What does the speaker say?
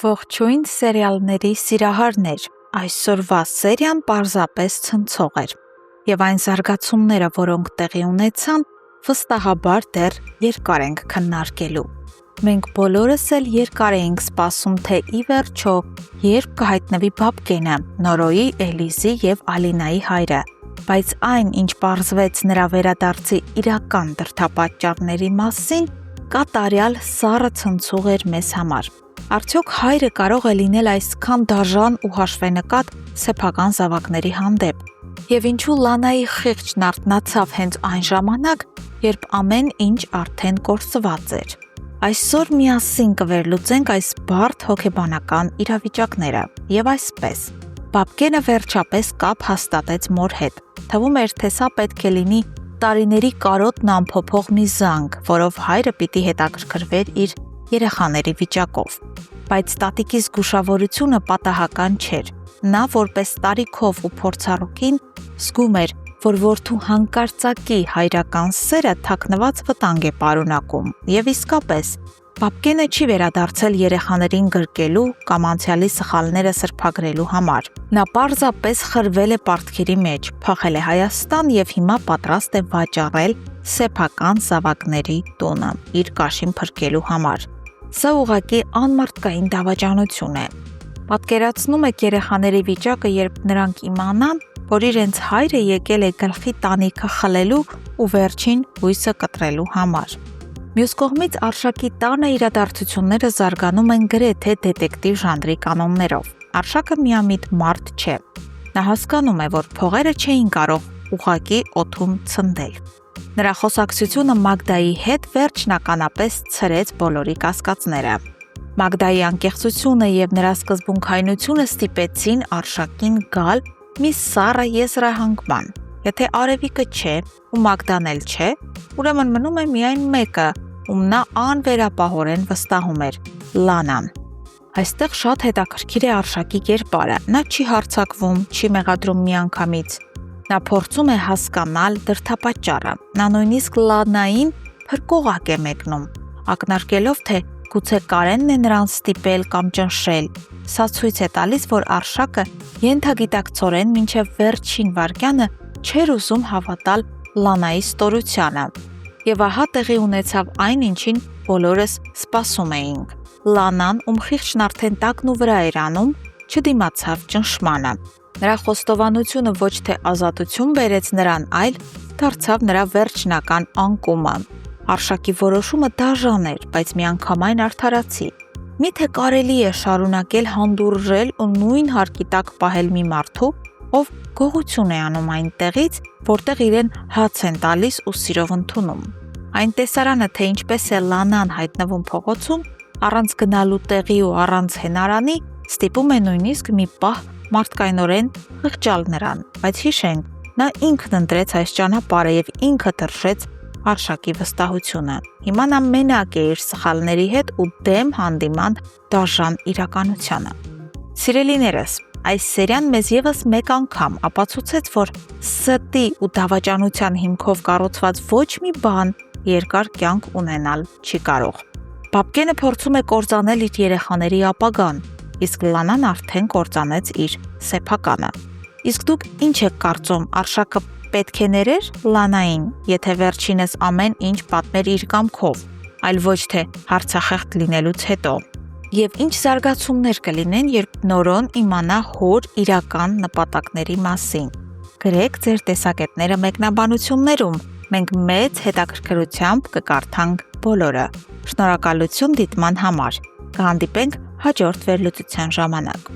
Ողջույն սերիալների սիրահարներ, այսօրվա սերիան պարզապես ցնցող էր, և այն զարգացումները, որոնք տեղի ունեցան, վստահաբար դեռ երկար ենք քննարկելու։ Մենք բոլորս էլ երկար էինք սպասում, թե ի վերջո երբ կհայտնվի Բաբկենը, Նորոյի, Էլիզի և Ալինայի հայրը, բայց այն, ինչ պարզվեց նրա վերադարձի իրական դրդապատճառների մասին, կատարյալ սառը ցնցող էր մեզ համար։ Արդյոք հայրը կարող է լինել այսքան դաժան ու հաշվենկատ սեփական զավակների հանդեպ, և ինչու Լանայի խիղճն արթնացավ հենց այն ժամանակ, երբ ամեն ինչ արդեն կորսված էր։ Այսօր միասին կվերլուծենք այս բարդ հոգեբանական իրավիճակները, և այսպես։ Բաբկենը վերջապես կապ հաստատեց մոր հետ։ Թվում էր, թե սա պետք է լինի տարիների կարոտն անփոփոխ մի զանգ, որով հայրը պիտի հետաքրքրվեր իր երեխաների վիճակով։ Բայց տատիկի զգուշավորությունը պատահական չէր։ Նա որպես տարիքով ու փորձառու կին զգում էր, որ որդու հանկարծակի հայրական սերը թաքնված վտանգ է պարունակում, և իսկապես Բաբկենը չի վերադարձել երեխաներին գրկելու կամ անցյալի սխալները սրբագրելու համար։ Նա պարզապես խրվել է պարտքերի մեջ, փախել է Հայաստան և հիմա պատրաստ է վաճառել սեփական զավակների տունը իր կաշին փրկելու համար։ Սա ուղղակի անմարդկային դավաճանություն է։ Պատկերացնում եք երեխաների վիճակը, երբ նրանք իմանան, որ իրենց հայրը եկել է գլխի տանիքը խլելու ու վերջին հույսը կտրելու համար։ Մյուս կողմից Արշակի տանը իրադարձությունները զարգանում են գրեթե դետեկտիվ ժանրի կանոններով։ Արշակը միամիտ մարդ չէ։ Նա հասկանում է, որ փողերը չէին կարող ուղղակի օդում ցնդել։ Նրա խոսակցությունը Մագդայի հետ վերջնականապես ցրեց բոլորի կասկածները։ Մագդայի անկեղծությունը և նրա սկզբունքայնությունը ստիպեցին Արշակին գալ մի սառը եզրահանգման։ Եթե Արևիկը չէ ու Մագդան էլ չէ, ուրեմն մնում է միայն մեկը, ում նա անվերապահորեն վստահում էր՝ Լանան։ Այստեղ շատ հետաքրքիր է Արշակի կերպարը։ Նա չի հարձակվում, չի մեղադրում միանգամից։ Նա փորձում է հասկանալ դրդապատճառը։ Նա նույնիսկ Լանային փրկողակ է մեկնում, ակնարկելով, թե գուցե Կարենն է նրան ստիպել կամ ճնշել։ Սա ցույց է տալիս, որ Արշակը ենթագիտակցորեն մինչև վերջին վայրկյանը չէր ուզում հավատալ Լանայի ստորությանը։ Եվ ահա տեղի ունեցավ այն, ինչին բոլորս սպասում էինք։ Լանան, ում խիղճն արդեն տակն ու վրա էր անում, չդիմացավ ճնշմանը։ Նրա խոստովանությունը ոչ թե ազատություն բերեց նրան, այլ դարձավ նրա վերջնական անկումը։ Արշակի որոշումը դաժան էր, բայց միանգամայն արդարացի։ Միթե կարելի է շարունակել հանդուրժել ու նույն հարկի տակ պահել մի մարդու, ով գողություն է անում այնտեղից, որտեղ իրեն հաց են տալիս ու սիրով ընդունում։ Այն տեսարանը, թե ինչպես է Լանան հայտնվում փողոցում, առանց գնալու տեղի ու առանց հենարանի, ստիպում է նույնիսկ մի պահ մարդկայնորեն խղճալ նրան, բայց հիշենք, նա ինքն ընտրեց այս ճանապարհը և ինքը թռչեց Արշակի վստահությունը։ Հիմա նա մենակ է իր սխալների հետ ու դեմ հանդիման դաժան իրականությանը։ Սիրելիներս, այս սերիան մեզ ևս մեկ անգամ ապացուցեց, որ ստի ու դավաճանության հիմքով կառուցված ոչ մի բան երկար կյանք ունենալ չի կարող։ Բաբկենը փորձում է կործանել իր երեխաների ապագան, իսկ Լանան արդեն կործանեց իր սեփականը։ Իսկ դուք ինչ եք կարծում, Արշակը պետք է ներեր Լանային, եթե վերջինս ամեն ինչ պատմեր իր կամքով, այլ ոչ թե հարցախեղդ լինելուց հետո։ Եվ ինչ զարգացումներ կլինեն, երբ Նորոն իմանա հոր իրական նպատակների մասին։ Գրեք ձեր տեսակետները մեկնաբանություններում, մենք մեծ հետաքրքրությամբ կկարդանք բոլորը։ Շնորհակալություն դիտման համար։ Կհանդիպենք հաջորդ վերլուծության ժամանակ։